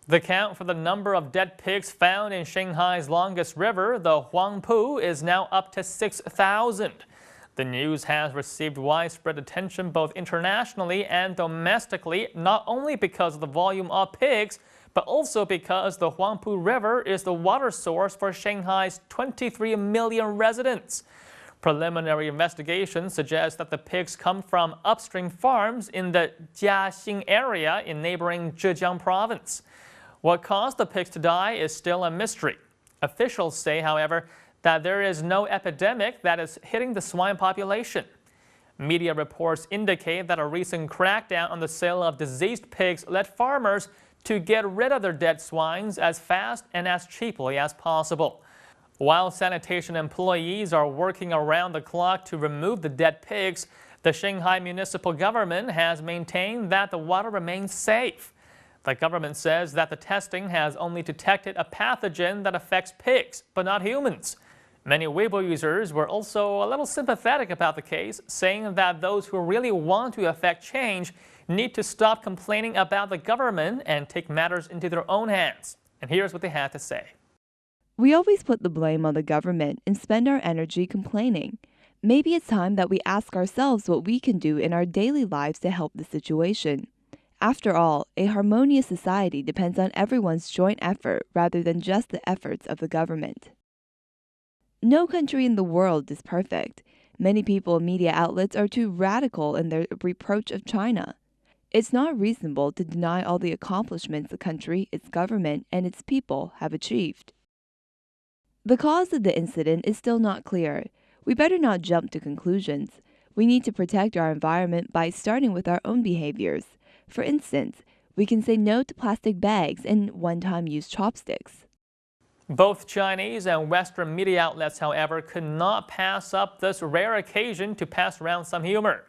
The count for the number of dead pigs found in Shanghai's longest river, the Huangpu, is now up to 6,000. The news has received widespread attention both internationally and domestically, not only because of the volume of pigs, but also because the Huangpu River is the water source for Shanghai's 23 million residents. Preliminary investigations suggest that the pigs come from upstream farms in the Jiaxing area in neighboring Zhejiang province. What caused the pigs to die is still a mystery. Officials say, however, that there is no epidemic that is hitting the swine population. Media reports indicate that a recent crackdown on the sale of diseased pigs led farmers to get rid of their dead swines as fast and as cheaply as possible. While sanitation employees are working around the clock to remove the dead pigs, the Shanghai municipal government has maintained that the water remains safe. The government says that the testing has only detected a pathogen that affects pigs, but not humans. Many Weibo users were also a little sympathetic about the case, saying that those who really want to affect change need to stop complaining about the government and take matters into their own hands. And here's what they had to say. We always put the blame on the government and spend our energy complaining. Maybe it's time that we ask ourselves what we can do in our daily lives to help the situation. After all, a harmonious society depends on everyone's joint effort rather than just the efforts of the government. No country in the world is perfect. Many people and media outlets are too radical in their reproach of China. It's not reasonable to deny all the accomplishments the country, its government, and its people have achieved. The cause of the incident is still not clear. We better not jump to conclusions. We need to protect our environment by starting with our own behaviors. For instance, we can say no to plastic bags and one-time use chopsticks. Both Chinese and Western media outlets, however, could not pass up this rare occasion to pass around some humor.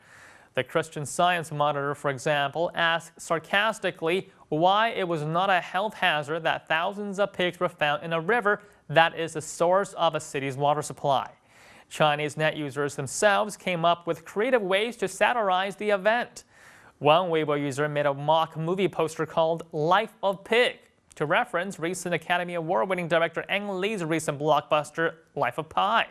The Christian Science Monitor, for example, asked sarcastically why it was not a health hazard that thousands of pigs were found in a river that is the source of a city's water supply. Chinese net users themselves came up with creative ways to satirize the event. One Weibo user made a mock movie poster called Life of Pig to reference recent Academy Award-winning director Ang Lee's recent blockbuster Life of Pi.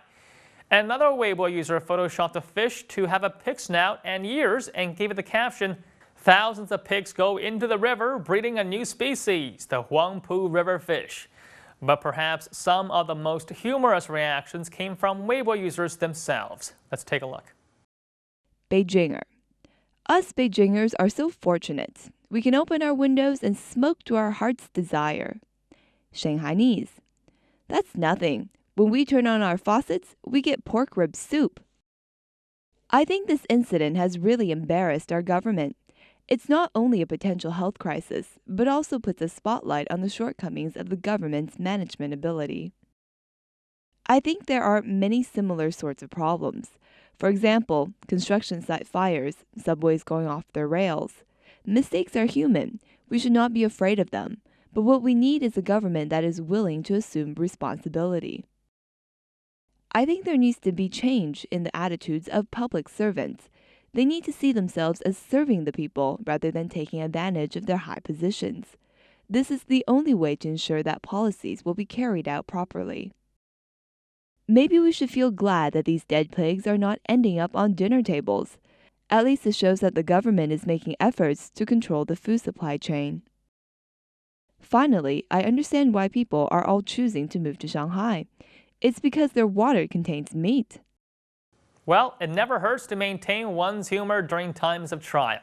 Another Weibo user photoshopped a fish to have a pig snout and ears and gave it the caption, "Thousands of pigs go into the river breeding a new species, the Huangpu river fish." But perhaps some of the most humorous reactions came from Weibo users themselves. Let's take a look. Beijinger. Us Beijingers are so fortunate. We can open our windows and smoke to our heart's desire. Shanghainese. That's nothing. When we turn on our faucets, we get pork rib soup. I think this incident has really embarrassed our government. It's not only a potential health crisis, but also puts a spotlight on the shortcomings of the government's management ability. I think there are many similar sorts of problems. For example, construction site fires, subways going off their rails. Mistakes are human. We should not be afraid of them. But what we need is a government that is willing to assume responsibility. I think there needs to be change in the attitudes of public servants. They need to see themselves as serving the people rather than taking advantage of their high positions. This is the only way to ensure that policies will be carried out properly. Maybe we should feel glad that these dead pigs are not ending up on dinner tables. At least it shows that the government is making efforts to control the food supply chain. Finally, I understand why people are all choosing to move to Shanghai. It's because their water contains meat. Well, it never hurts to maintain one's humor during times of trial.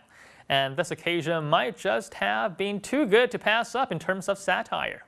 And this occasion might just have been too good to pass up in terms of satire.